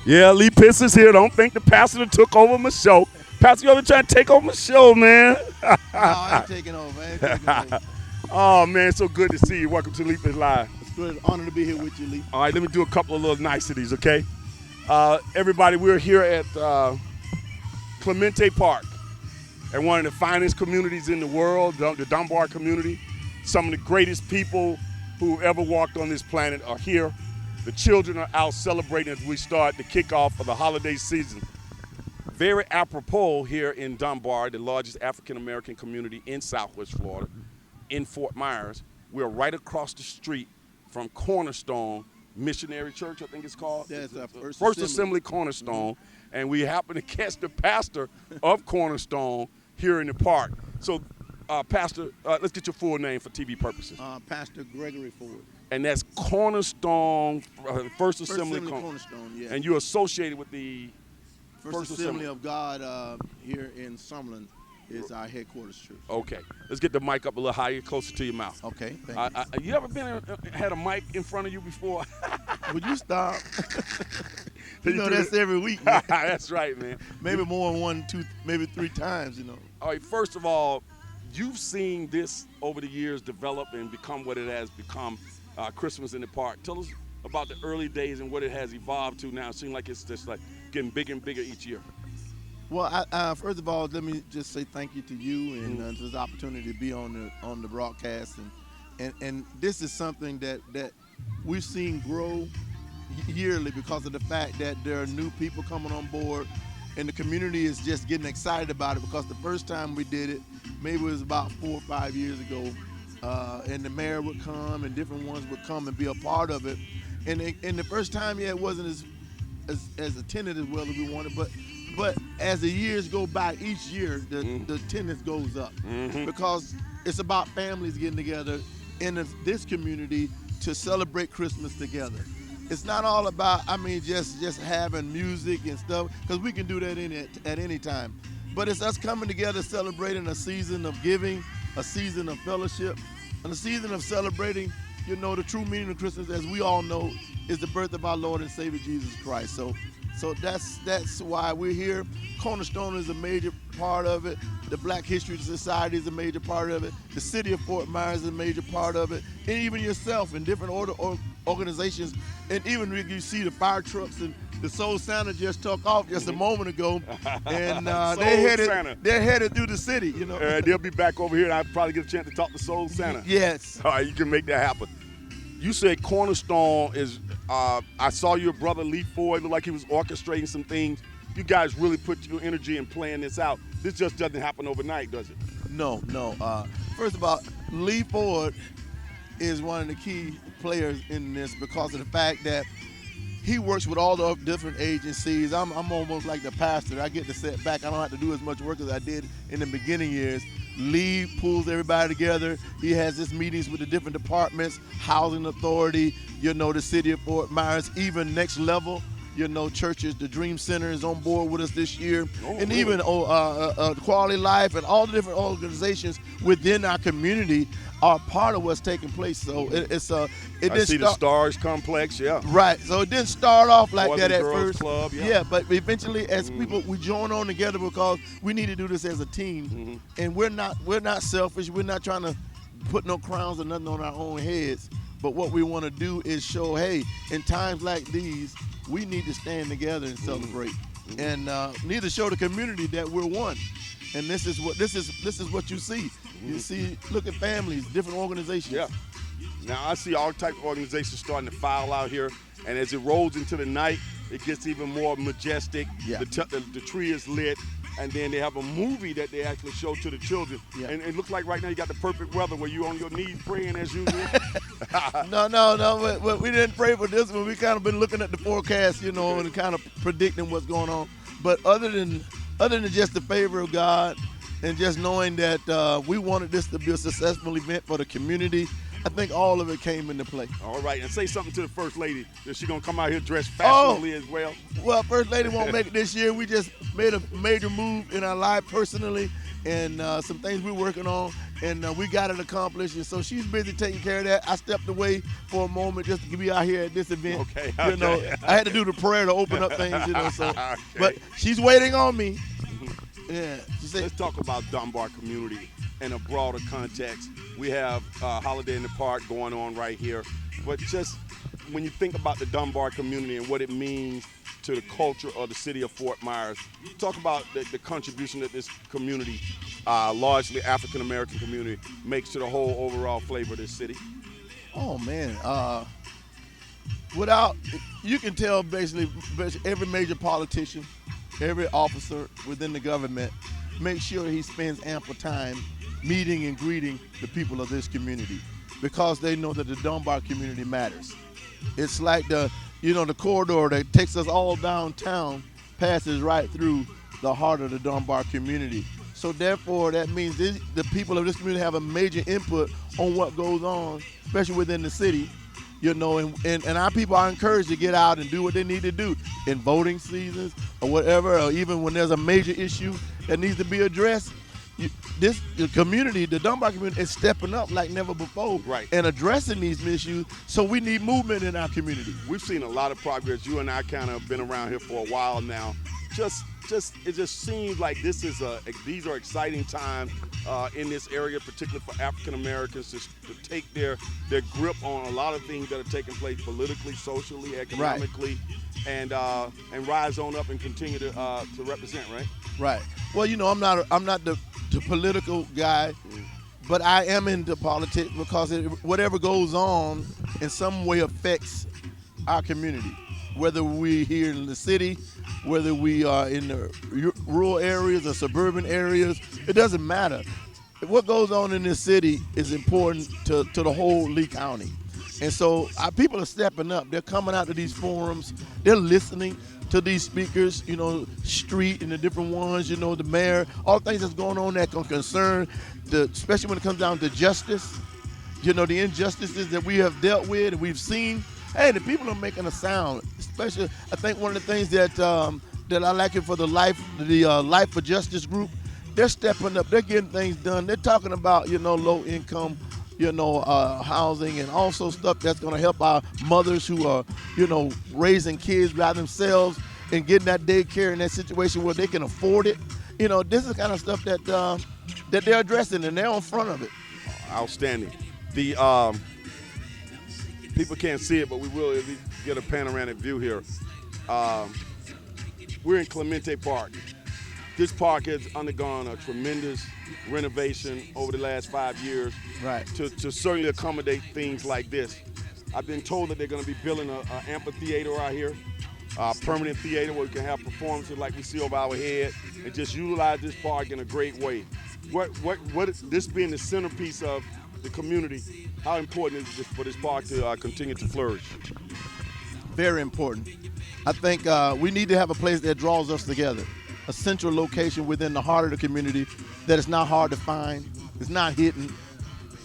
Yeah, Lee Pitts is here. Don't think the pastor that took over my show. Pastor, you ever trying to take over my show, man? No, I ain't taking over. I ain't taking over. Oh, man, so good to see you. Welcome to Lee Pitts Live. It's a great honor to be here with you, Lee. All right, let me do a couple of little niceties, okay? Everybody, we're here at Clemente Park, at one of the finest communities in the world, the Dunbar community. Some of the greatest people who ever walked on this planet are here. The children are out celebrating as we start the kickoff of the holiday season. Very apropos here in Dunbar, the largest African-American community in Southwest Florida, in Fort Myers. We're right across the street from Cornerstone Missionary Church, I think it's called. That's our First Assembly Cornerstone. And we happen to catch the pastor of Cornerstone here in the park. So, Pastor, let's get your full name for TV purposes. Pastor Gregory Ford. And that's Cornerstone, First Assembly Cornerstone, yeah. And you're associated with the First Assembly of God here in Summerlin is our headquarters church. Okay. Let's get the mic up a little higher, closer to your mouth. Okay, thank you. You ever had a mic in front of you before? Would you stop? You know, that's every week, man. That's right, man. Maybe more than 1, 2, maybe 3 times, you know. All right, first of all, you've seen this over the years develop and become what it has become, Christmas in the Park. Tell us about the early days and what it has evolved to now. It seems like it's just like getting bigger and bigger each year. Well, first of all, let me just say thank you to you and for this opportunity to be on the broadcast, and this is something that we've seen grow yearly because of the fact that there are new people coming on board, and the community is just getting excited about it because the first time we did it, maybe it was about 4 or 5 years ago, and the mayor would come and different ones would come and be a part of it, and the first time, yeah, it wasn't as attended as well as we wanted, but as the years go by, each year the attendance goes up because it's about families getting together in this community to celebrate Christmas together. It's not all about, just having music and stuff, because we can do that at any time. But it's us coming together celebrating a season of giving, a season of fellowship, and a season of celebrating, the true meaning of Christmas, as we all know, is the birth of our Lord and Savior Jesus Christ. So that's why we're here. Cornerstone is a major part of it. The Black History Society is a major part of it. The city of Fort Myers is a major part of it. And even yourself in different organizations. And even when you see the fire trucks and the Soul Santa just took off just a moment ago. And they're headed through the city, They'll be back over here, and I'll probably get a chance to talk to Soul Santa. Yes. All right, you can make that happen. You said Cornerstone is, I saw your brother Lee Ford, looked like he was orchestrating some things. You guys really put your energy in playing this out. This just doesn't happen overnight, does it? No. First of all, Lee Ford is one of the key players in this because of the fact that he works with all the different agencies. I'm almost like the pastor. I get to sit back. I don't have to do as much work as I did in the beginning years. Lee pulls everybody together. He has his meetings with the different departments, Housing Authority, the city of Fort Myers, even next level, churches. The Dream Center is on board with us this year. And really? Even Quality Life and all the different organizations within our community are part of what's taking place. So I see the Stars Complex, yeah. Right. So it didn't start off like Boys that and at Girls first. Club, yeah. Yeah, but eventually, as people, we join on together because we need to do this as a team. And we're not selfish. We're not trying to put no crowns or nothing on our own heads. But what we want to do is show, hey, in times like these, we need to stand together and celebrate, and need to show the community that we're one. And this is what you see. You see, look at families, different organizations. Yeah. Now I see all types of organizations starting to file out here, and as it rolls into the night, it gets even more majestic. Yeah. The tree is lit, and then they have a movie that they actually show to the children. Yeah. And it looks like right now you got the perfect weather where you on your knees praying as usual. No. But we didn't pray for this one. We kind of been looking at the forecast, and kind of predicting what's going on. But other than just the favor of God and just knowing that we wanted this to be a successful event for the community, I think all of it came into play. All right, and say something to the First Lady. Is she going to come out here dressed fashionably as well? Well, First Lady won't make it this year. We just made a major move in our life personally, and some things we're working on. and we got it accomplished. And so she's busy taking care of that. I stepped away for a moment just to be out here at this event. Okay. You know, I had to do the prayer to open up things. You know, so Okay. but she's waiting on me. Yeah. She said, Let's talk about Dunbar community in a broader context. We have Holiday in the Park going on right here, but just when you think about the Dunbar community and what it means to the culture of the city of Fort Myers, talk about the contribution that this community, largely African American community, makes to the whole overall flavor of this city. oh man, without you can tell basically every major politician, every officer within the government, make sure he spends ample time meeting and greeting the people of this community because they know that the Dunbar community matters. It's like the corridor that takes us all downtown passes right through the heart of the Dunbar community. So therefore, that means the people of this community have a major input on what goes on, especially within the city. And our people are encouraged to get out and do what they need to do in voting seasons or whatever, or even when there's a major issue that needs to be addressed. The community, the Dunbar community, is stepping up like never before, Right. and addressing these issues. So we need movement in our community. We've seen a lot of progress. You and I kind of been around here for a while now. It just seems like these are exciting times in this area, particularly for African Americans to take their grip on a lot of things that are taking place politically, socially, economically, and rise on up and continue to represent. Right. Right. Well, I'm not the political guy, but I am into politics because whatever goes on in some way affects our community, whether we're here in the city, whether we are in the rural areas or suburban areas. It doesn't matter. What goes on in this city is important to the whole Lee County. And so our people are stepping up. They're coming out to these forums. They're listening to these speakers, street and the different ones, the mayor, all things that's going on that can concern, especially when it comes down to justice, the injustices that we have dealt with and we've seen. Hey, the people are making a sound. Especially, I think one of the things that I like it for the Life for Justice group, they're stepping up. They're getting things done. They're talking about, low income, housing and also stuff that's going to help our mothers who are, raising kids by themselves and getting that daycare in that situation where they can afford it. This is the kind of stuff that they're addressing, and they're on front of it. Outstanding. The people can't see it, but we will at least get a panoramic view here. We're in Clemente Park. This park has undergone a tremendous renovation over the last 5 years, right, to certainly accommodate things like this. I've been told that they're going to be building an amphitheater out here, a permanent theater where we can have performances like we see over our head and just utilize this park in a great way. What this being the centerpiece of the community, how important is it for this park to continue to flourish? Very important. I think we need to have a place that draws us together, a central location within the heart of the community that is not hard to find, it's not hidden.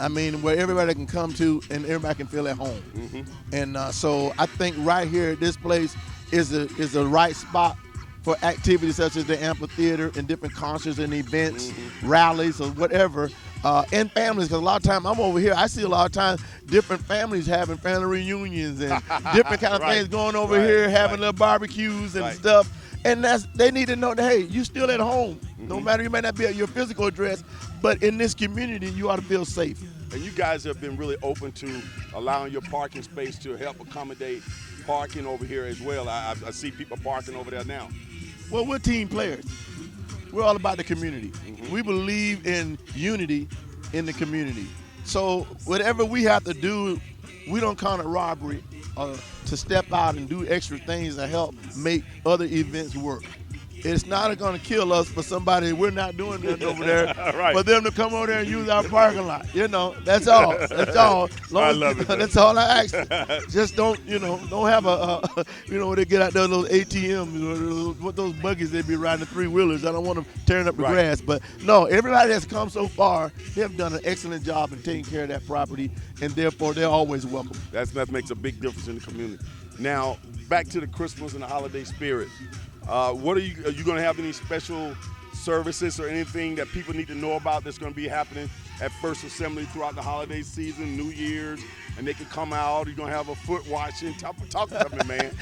I mean, where everybody can come to and everybody can feel at home. Mm-hmm. And so I think right here, this place is the right spot for activities such as the amphitheater and different concerts and events, rallies or whatever, and families. Because a lot of times I'm over here, I see a lot of times different families having family reunions and different kind of Right. things going over here, having little barbecues and stuff. And they need to know that, hey, you still at home. No matter, you may not be at your physical address, but in this community, you ought to feel safe. And you guys have been really open to allowing your parking space to help accommodate parking over here as well. I see people parking over there now. Well, we're team players. We're all about the community. We believe in unity in the community. So whatever we have to do, we don't count it robbery to step out and do extra things to help make other events work. It's not going to kill us for somebody, we're not doing nothing over there, Right. for them to come over there and use our parking lot. That's all. That's all. I love it. That's all I ask. Just don't have when they get out there, those ATMs, what those buggies they be riding, the three-wheelers. I don't want them tearing up the Right. grass. But no, everybody that's come so far, they have done an excellent job in taking care of that property, and therefore they're always welcome. That makes a big difference in the community. Now, back to the Christmas and the holiday spirit. What are you going to have any special services or anything that people need to know about that's going to be happening at First Assembly throughout the holiday season, New Year's, and they can come out. You're gonna have a foot washing. Talk to me, man.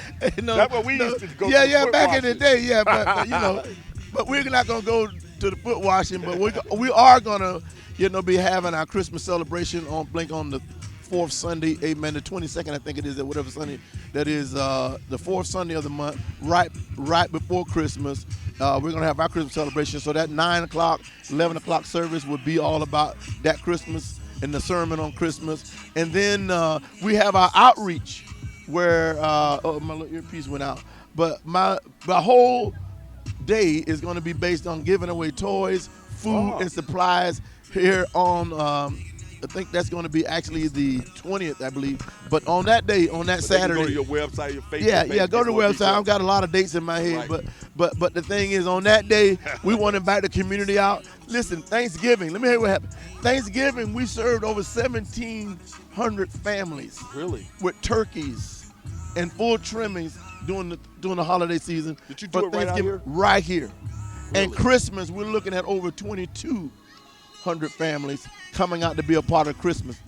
No, That's what we no. used to go Yeah, to. The yeah, foot back washing. in the day, yeah, but but we're not gonna go to the foot washing, but we are gonna, be having our Christmas celebration on Blink on the fourth Sunday, amen, the 22nd, I think it is, or whatever Sunday that is, the fourth Sunday of the month, right before Christmas. We're going to have our Christmas celebration. So that 9 o'clock, 11 o'clock service would be all about that Christmas and the sermon on Christmas. And then we have our outreach where, my little earpiece went out. But my whole day is going to be based on giving away toys, food, and supplies here on I think that's going to be actually the 20th, I believe. But on that day, on that Saturday, go to your website, your Facebook. yeah, go to the website. I've got a lot of dates in my head, Right. but the thing is, on that day, we want to invite the community out. Listen, Thanksgiving. Let me hear what happened. Thanksgiving, we served over 1,700 families. Really? With turkeys and full trimmings during the holiday season. Did you do it right out here? Right here. Really? And Christmas, we're looking at over 2,200 families coming out to be a part of Christmas.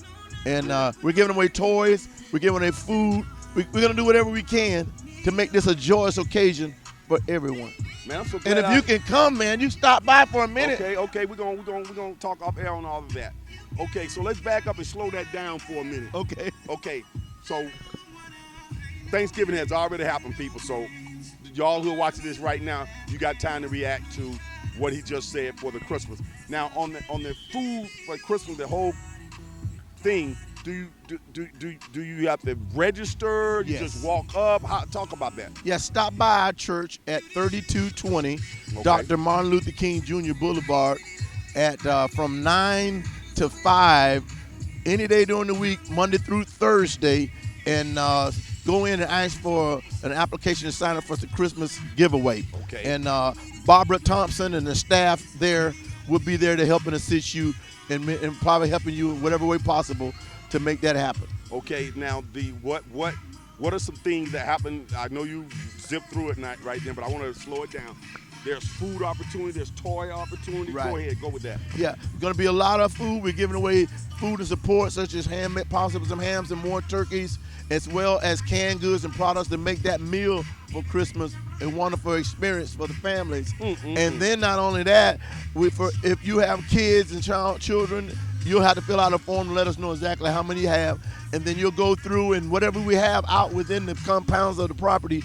And we're giving away toys, we're giving away food. We're going to do whatever we can to make this a joyous occasion for everyone. Man, I'm so glad. And if you can come, man, you stop by for a minute. Okay, we're gonna talk up air on all of that. Okay, so let's back up and slow that down for a minute. Okay, so Thanksgiving has already happened, people. So y'all who are watching this right now, you got time to react to what he just said for the Christmas. Now on the food for Christmas, the whole thing. Do you have to register? You Yes. just walk up? Talk about that. Yeah, stop by our church at 3220 Dr. Martin Luther King Jr. Boulevard at from 9 to 5 any day during the week, Monday through Thursday, and go in and ask for an application to sign up for the Christmas giveaway. Okay. And Barbara Thompson and the staff there will be there to help and assist you and probably helping you in whatever way possible to make that happen. Okay, now what are some things that happen? I know you zipped through it right then, but I want to slow it down. There's food opportunity, there's toy opportunity. Right. Go ahead, go with that. Yeah, going to be a lot of food. We're giving away food and support such as possibly some hams and more turkeys, as well as canned goods and products to make that meal for Christmas a wonderful experience for the families. And then not only that, if you have kids and children, you'll have to fill out a form and let us know exactly how many you have. And then you'll go through and whatever we have out within the compounds of the property,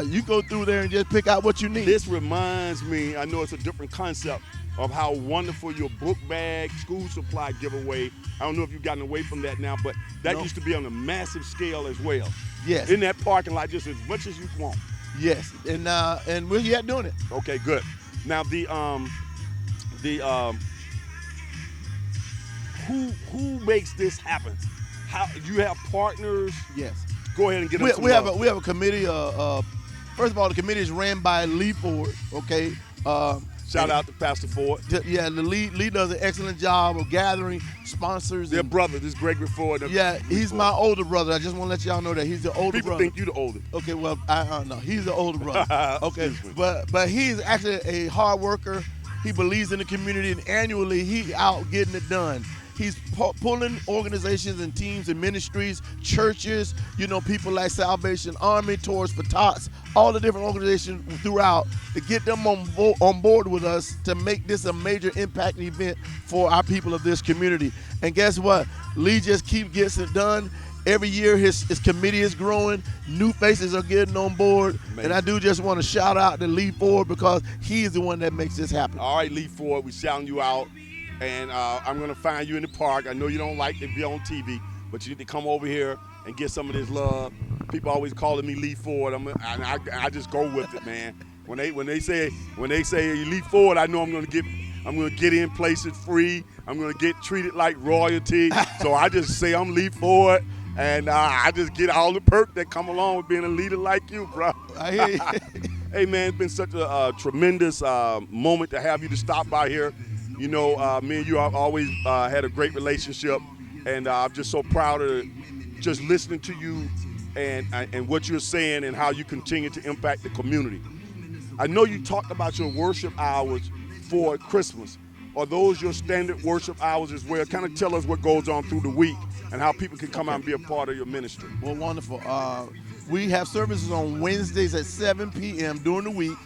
you go through there and just pick out what you need. This reminds me, I know it's a different concept, of how wonderful your book bag, school supply giveaway. I don't know if you've gotten away from that now, but that used to be on a massive scale as well. Yes. In that parking lot, just as much as you want. Yes, and we're yet doing it. Okay, good. Now who makes this happen? How you have partners? Yes. Go ahead and get us some we have love. we have a committee. First of all, the committee is ran by Lee Ford. Okay. Shout out to Pastor Ford. Yeah, the Lee does an excellent job of gathering sponsors. Their brother, this Gregory Ford. Yeah, he's my older brother. I just want to let y'all know that he's the older People brother. think you the older. Okay, well, no, he's the older brother. Okay, Excuse me. but he's actually a hard worker. He believes in the community, and annually he out getting it done. He's pulling organizations and teams and ministries, churches, people like Salvation Army, Tours for Tots, all the different organizations throughout to get them on board with us to make this a major impact event for our people of this community. And guess what? Lee just gets it done. Every year his committee is growing. New faces are getting on board. Amazing. And I do just want to shout out to Lee Ford because he's the one that makes this happen. All right, Lee Ford, we shouting you out. And I'm going to find you in the park. I know you don't like to be on TV, but you need to come over here and get some of this love. People always calling me Lee Ford. I just go with it, man. When they say Lee Ford, I know I'm going to get in places free. I'm going to get treated like royalty. So I just say I'm Lee Ford, and I just get all the perks that come along with being a leader like you, bro. I hear you. Hey, man, it's been such a tremendous moment to have you to stop by here. Me and you have always had a great relationship, and I'm just so proud of just listening to you and what you're saying and how you continue to impact the community. I know you talked about your worship hours for Christmas, Are those your standard worship hours as well? Kind of tell us what goes on through the week and how people can come out and be a part of your ministry. Well, wonderful. We have services on Wednesdays at 7 p.m. during the week,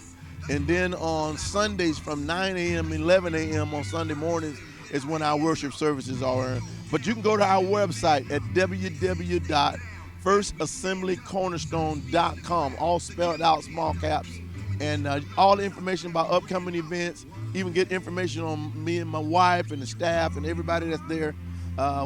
and then on Sundays from 9 a.m. 11 a.m. on Sunday mornings is when our worship services are. But you can go to our website at www.firstassemblycornerstone.com, all spelled out, small caps, and all the information about upcoming events, even get information on me and my wife and the staff and everybody that's there.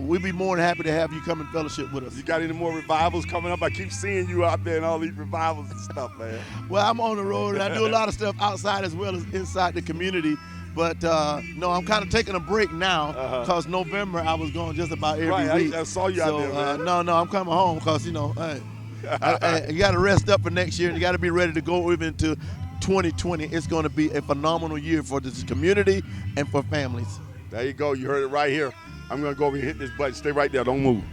We'd be more than happy to have you come and fellowship with us. You got any more revivals coming up? I keep seeing you out there in all these revivals and stuff, man. Well, I'm on the road, and I do a lot of stuff outside as well as inside the community. But, no, I'm kind of taking a break now because November I was going just about every week. I saw you out there, man. No, I'm coming home because, you got to rest up for next year, and you got to be ready to go even into 2020. It's going to be a phenomenal year for this community and for families. There you go. You heard it right here. I'm going to go over and hit this button. Stay right there. Don't move.